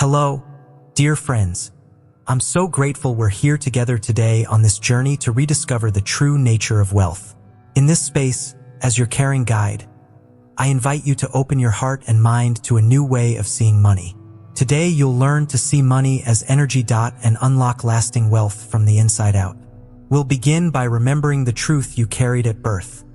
Hello, dear friends. I'm so grateful we're here together today on this journey to rediscover the true nature of wealth. In this space, as your caring guide, I invite you to open your heart and mind to a new way of seeing money. Today, you'll learn to see money as energy. And unlock lasting wealth from the inside out. We'll begin by remembering the truth you carried at birth,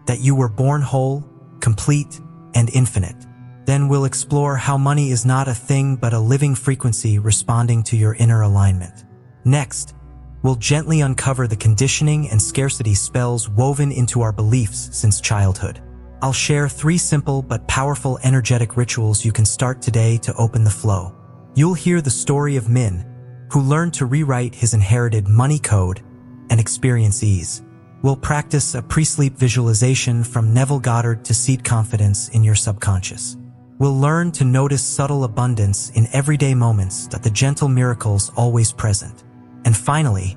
that you were born whole, complete, and infinite. Then we'll explore how money is not a thing but a living frequency responding to your inner alignment. Next, we'll gently uncover the conditioning and scarcity spells woven into our beliefs since childhood. I'll share 3 simple but powerful energetic rituals you can start today to open the flow. You'll hear the story of Minh, who learned to rewrite his inherited money code and experience ease. We'll practice a pre-sleep visualization from Neville Goddard to seed confidence in your subconscious. We'll learn to notice subtle abundance in everyday moments, that the gentle miracles always present. And finally,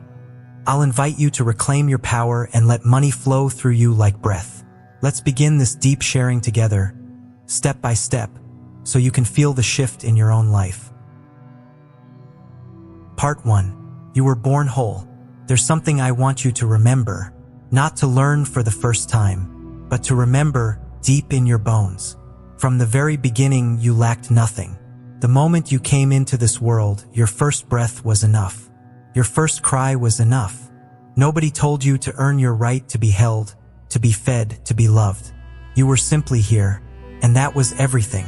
I'll invite you to reclaim your power and let money flow through you like breath. Let's begin this deep sharing together, step by step, so you can feel the shift in your own life. Part 1. You were born whole. There's something I want you to remember, not to learn for the first time, but to remember deep in your bones. From the very beginning, you lacked nothing. The moment you came into this world, your first breath was enough. Your first cry was enough. Nobody told you to earn your right to be held, to be fed, to be loved. You were simply here, and that was everything.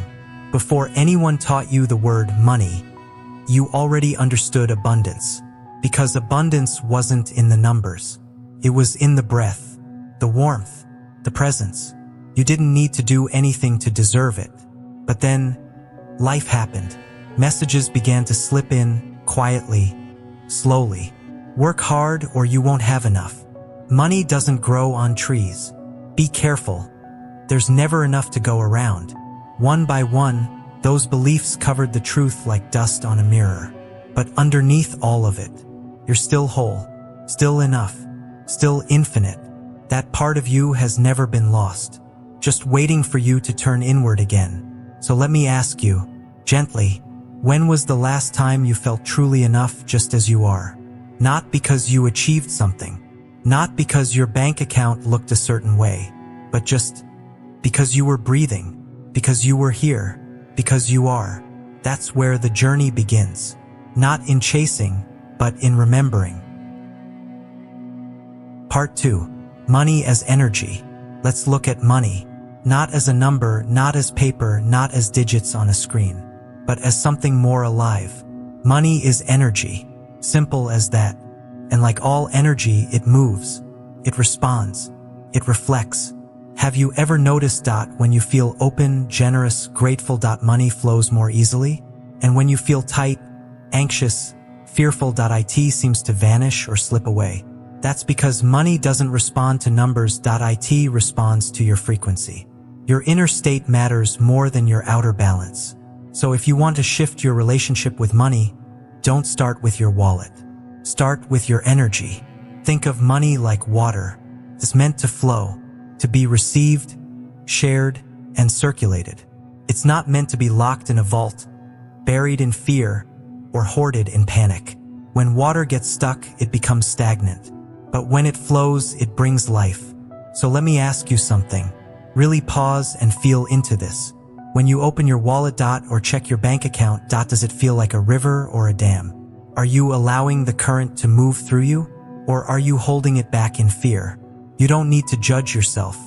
Before anyone taught you the word money, you already understood abundance. Because abundance wasn't in the numbers. It was in the breath, the warmth, the presence. You didn't need to do anything to deserve it. But then, life happened. Messages began to slip in, quietly, slowly. Work hard or you won't have enough. Money doesn't grow on trees. Be careful. There's never enough to go around. One by one, those beliefs covered the truth like dust on a mirror. But underneath all of it, you're still whole, still enough, still infinite. That part of you has never been lost, just waiting for you to turn inward again. So let me ask you, gently, when was the last time you felt truly enough just as you are? Not because you achieved something, not because your bank account looked a certain way, but just because you were breathing, because you were here, because you are. That's where the journey begins. Not in chasing, but in remembering. Part 2. Money as energy. Let's look at money, not as a number, not as paper, not as digits on a screen, but as something more alive. Money is energy, simple as that. And like all energy, it moves, it responds, it reflects. Have you ever noticed when you feel open, generous, grateful, money flows more easily? And when you feel tight, anxious, fearful, it seems to vanish or slip away? That's because money doesn't respond to numbers, it responds to your frequency. Your inner state matters more than your outer balance. So if you want to shift your relationship with money, don't start with your wallet. Start with your energy. Think of money like water. It's meant to flow, to be received, shared, and circulated. It's not meant to be locked in a vault, buried in fear, or hoarded in panic. When water gets stuck, it becomes stagnant. But when it flows, it brings life. So let me ask you something. Really pause and feel into this. When you open your wallet or check your bank account, does it feel like a river or a dam? Are you allowing the current to move through you? Or are you holding it back in fear? You don't need to judge yourself.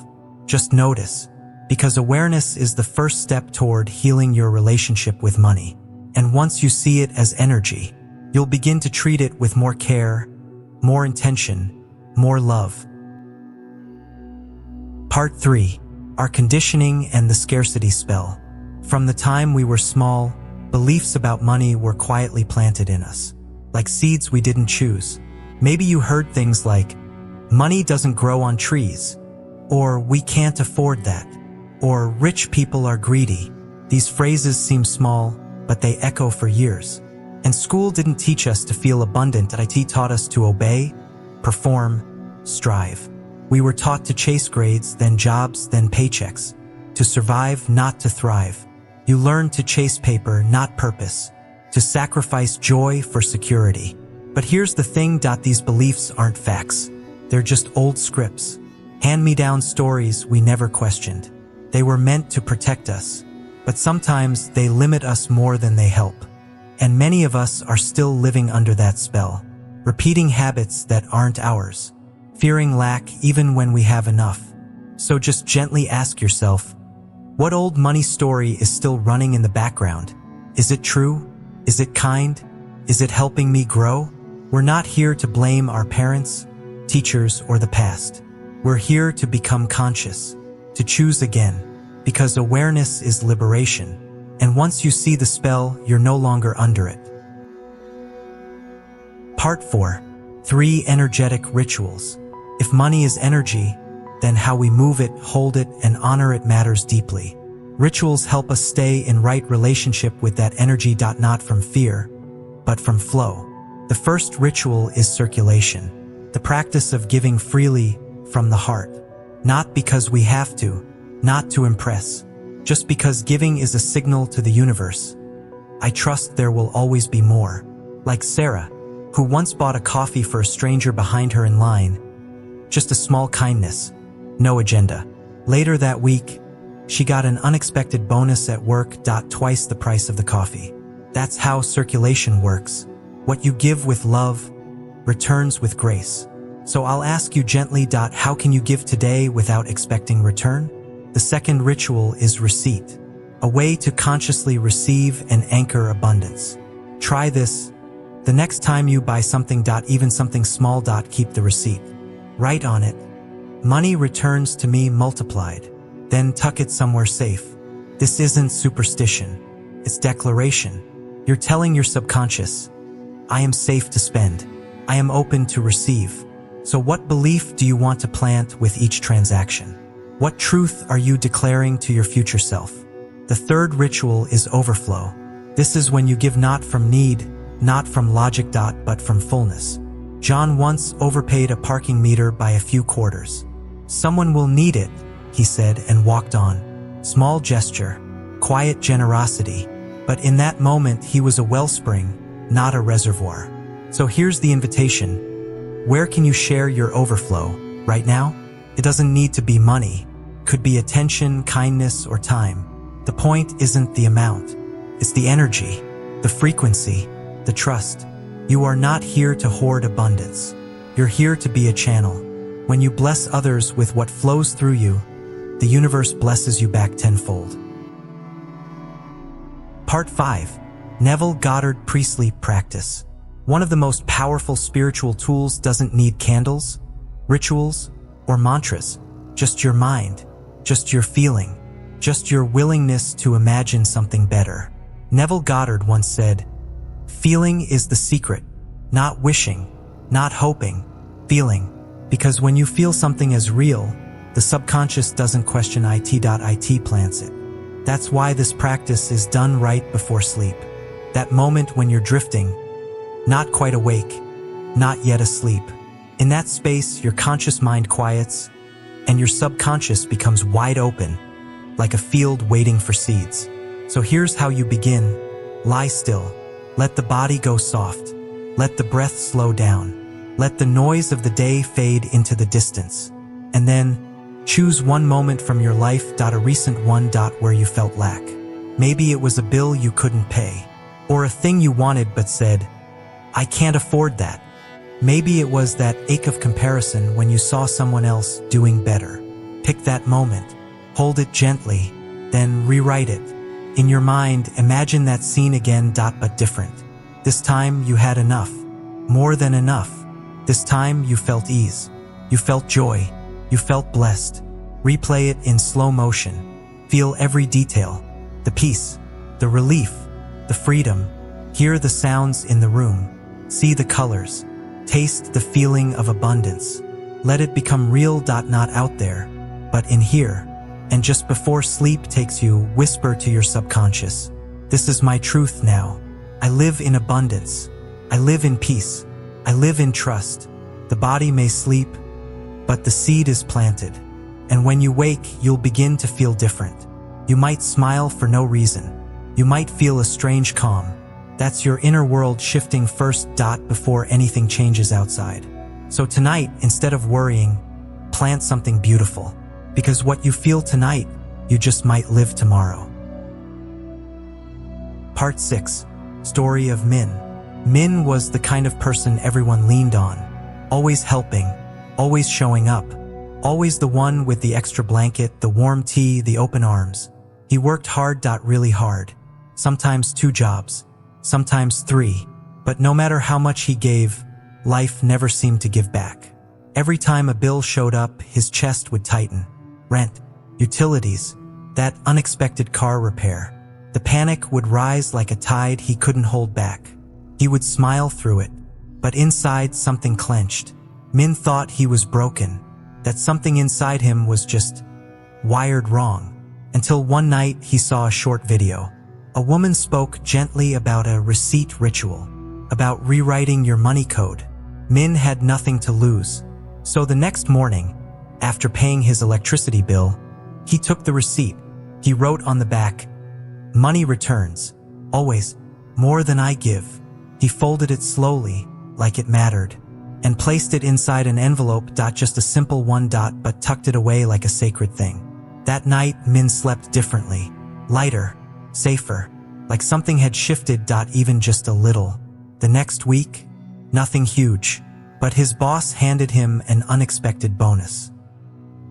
Just notice. Because awareness is the first step toward healing your relationship with money. And once you see it as energy, you'll begin to treat it with more care, more intention, more love. Part 3. Our conditioning and the scarcity spell. From the time we were small, beliefs about money were quietly planted in us, like seeds we didn't choose. Maybe you heard things like, money doesn't grow on trees, or we can't afford that, or rich people are greedy. These phrases seem small, but they echo for years. And school didn't teach us to feel abundant, IT taught us to obey, perform, strive. We were taught to chase grades, then jobs, then paychecks. To survive, not to thrive. You learned to chase paper, not purpose. to sacrifice joy for security. But here's the thing, these beliefs aren't facts. They're just old scripts, hand-me-down stories we never questioned. They were meant to protect us, but sometimes they limit us more than they help. And many of us are still living under that spell, repeating habits that aren't ours, fearing lack even when we have enough. So just gently ask yourself, what old money story is still running in the background? Is it true? Is it kind? Is it helping me grow? We're not here to blame our parents, teachers, or the past. We're here to become conscious, to choose again, because awareness is liberation. And once you see the spell, you're no longer under it. Part 4. 3 energetic rituals. If money is energy, then how we move it, hold it, and honor it matters deeply. Rituals help us stay in right relationship with that energy, not from fear, but from flow. The first ritual is circulation, the practice of giving freely from the heart. Not because we have to, not to impress, just because giving is a signal to the universe. I trust there will always be more. Like Sarah, who once bought a coffee for a stranger behind her in line. Just a small kindness, no agenda. Later that week, she got an unexpected bonus at work, twice the price of the coffee. That's how circulation works. What you give with love returns with grace. So I'll ask you gently, how can you give today without expecting return? The second ritual is receipt, a way to consciously receive and anchor abundance. Try this. The next time you buy something, even something small, keep the receipt. Write on it, money returns to me multiplied. Then tuck it somewhere safe. This isn't superstition. It's declaration. You're telling your subconscious, I am safe to spend. I am open to receive. So what belief do you want to plant with each transaction? What truth are you declaring to your future self? The third ritual is overflow. This is when you give not from need, not from logic, but from fullness. John once overpaid a parking meter by a few quarters. Someone will need it, he said, and walked on. Small gesture, quiet generosity. But in that moment, he was a wellspring, not a reservoir. So here's the invitation. Where can you share your overflow right now? It doesn't need to be money. Could be attention, kindness, or time. The point isn't the amount. It's the energy, the frequency, the trust. You are not here to hoard abundance. You're here to be a channel. When you bless others with what flows through you, the universe blesses you back tenfold. Part 5. Neville Goddard Priestly Practice. One of the most powerful spiritual tools doesn't need candles, rituals, or mantras. Just your mind, just your feeling, just your willingness to imagine something better. Neville Goddard once said, feeling is the secret, not wishing, not hoping, feeling. Because when you feel something as real, the subconscious doesn't question it. It plants it. That's why this practice is done right before sleep. That moment when you're drifting, not quite awake, not yet asleep. In that space, your conscious mind quiets, and your subconscious becomes wide open, like a field waiting for seeds. So here's how you begin. Lie still. Let the body go soft. Let the breath slow down. Let the noise of the day fade into the distance. And then, choose one moment from your life, a recent one, where you felt lack. Maybe it was a bill you couldn't pay, or a thing you wanted but said, I can't afford that. Maybe it was that ache of comparison when you saw someone else doing better. Pick that moment, hold it gently, then rewrite it. In your mind, imagine that scene again, but different. This time you had enough, more than enough. This time you felt ease, you felt joy, you felt blessed. Replay it in slow motion. Feel every detail, the peace, the relief, the freedom. Hear the sounds in the room. See the colors. Taste the feeling of abundance. Let it become real, not out there, but in here. And just before sleep takes you, whisper to your subconscious, this is my truth now. I live in abundance. I live in peace. I live in trust. The body may sleep, but the seed is planted. And when you wake, you'll begin to feel different. You might smile for no reason. You might feel a strange calm. That's your inner world shifting first before anything changes outside. So tonight, instead of worrying, plant something beautiful. Because what you feel tonight, you just might live tomorrow. Part 6. Story of Minh. Minh was the kind of person everyone leaned on. Always helping, always showing up, always the one with the extra blanket, the warm tea, the open arms. He worked hard, really hard. Sometimes 2 jobs, sometimes 3. But no matter how much he gave, life never seemed to give back. Every time a bill showed up, his chest would tighten. Rent, utilities, that unexpected car repair. The panic would rise like a tide he couldn't hold back. He would smile through it, but inside something clenched. Minh thought he was broken, that something inside him was just wired wrong. Until one night he saw a short video. A woman spoke gently about a receipt ritual, about rewriting your money code. Minh had nothing to lose. So the next morning, after paying his electricity bill, he took the receipt. He wrote on the back, "Money returns, always, more than I give." He folded it slowly, like it mattered, and placed it inside an envelope, just a simple one, but tucked it away like a sacred thing. That night, Minh slept differently, lighter, safer, like something had shifted, even just a little. The next week, nothing huge, but his boss handed him an unexpected bonus.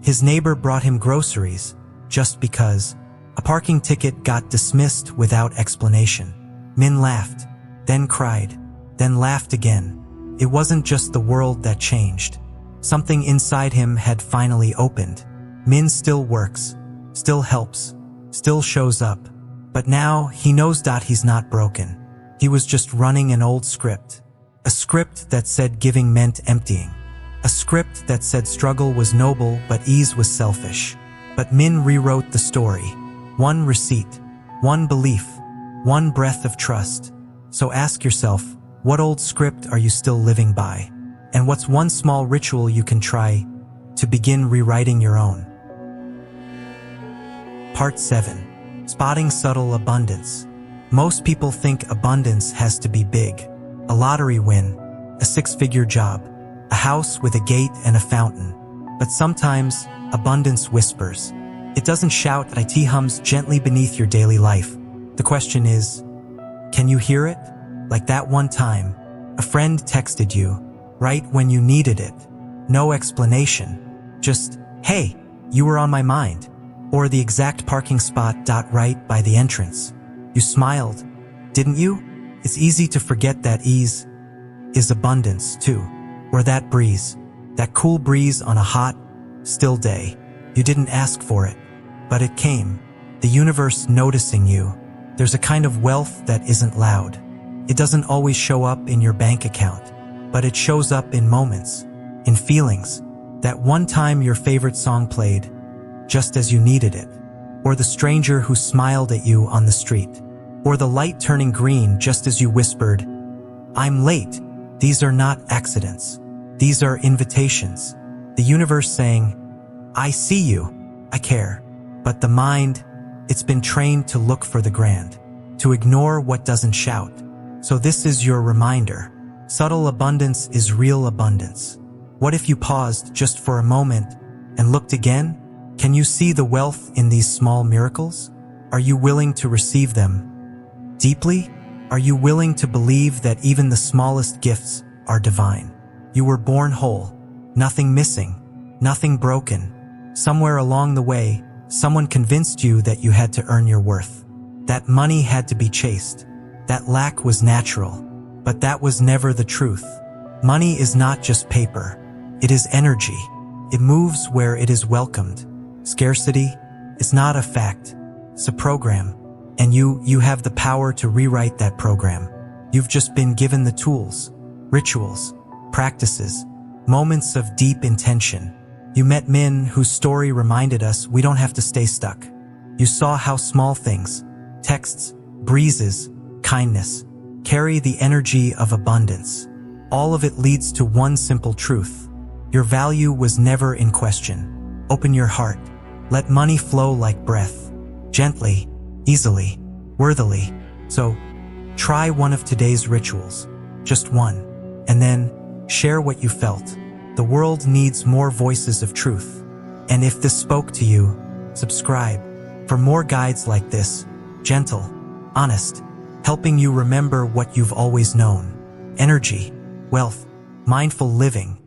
His neighbor brought him groceries, just because. A parking ticket got dismissed without explanation. Minh laughed, then cried, then laughed again. It wasn't just the world that changed. Something inside him had finally opened. Minh still works, still helps, still shows up. But now he knows he's not broken. He was just running an old script. A script that said giving meant emptying. A script that said struggle was noble but ease was selfish. But Minh rewrote the story. One receipt, one belief, one breath of trust. So ask yourself, what old script are you still living by? And what's one small ritual you can try to begin rewriting your own? Part 7. Spotting subtle abundance. Most people think abundance has to be big. A lottery win, a 6-figure job, a house with a gate and a fountain. But sometimes, abundance whispers. It doesn't shout, it hums gently beneath your daily life. The question is, can you hear it? Like that one time, a friend texted you, right when you needed it. No explanation. Just, hey, you were on my mind. Or the exact parking spot, right by the entrance. You smiled, didn't you? It's easy to forget that ease is abundance too. Or that breeze, that cool breeze on a hot, still day. You didn't ask for it, but it came. The universe noticing you. There's a kind of wealth that isn't loud. It doesn't always show up in your bank account, but it shows up in moments, in feelings. That one time your favorite song played, just as you needed it. Or the stranger who smiled at you on the street. Or the light turning green just as you whispered, "I'm late." These are not accidents. These are invitations. The universe saying, I see you, I care. But the mind, it's been trained to look for the grand, to ignore what doesn't shout. So this is your reminder. Subtle abundance is real abundance. What if you paused just for a moment and looked again? Can you see the wealth in these small miracles? Are you willing to receive them deeply? Are you willing to believe that even the smallest gifts are divine? You were born whole, nothing missing, nothing broken. Somewhere along the way, someone convinced you that you had to earn your worth, that money had to be chased, that lack was natural. But that was never the truth. Money is not just paper. It is energy. It moves where it is welcomed. Scarcity is not a fact. It's a program. And you have the power to rewrite that program. You've just been given the tools, rituals, practices, moments of deep intention. You met Minh, whose story reminded us we don't have to stay stuck. You saw how small things, texts, breezes, kindness, carry the energy of abundance. All of it leads to one simple truth. Your value was never in question. Open your heart. Let money flow like breath. Gently, easily, worthily. So, Try one of today's rituals, just one, and then share what you felt. The world needs more voices of truth. And if this spoke to you, subscribe for more guides like this, gentle, honest, helping you remember what you've always known. Energy, wealth, mindful living,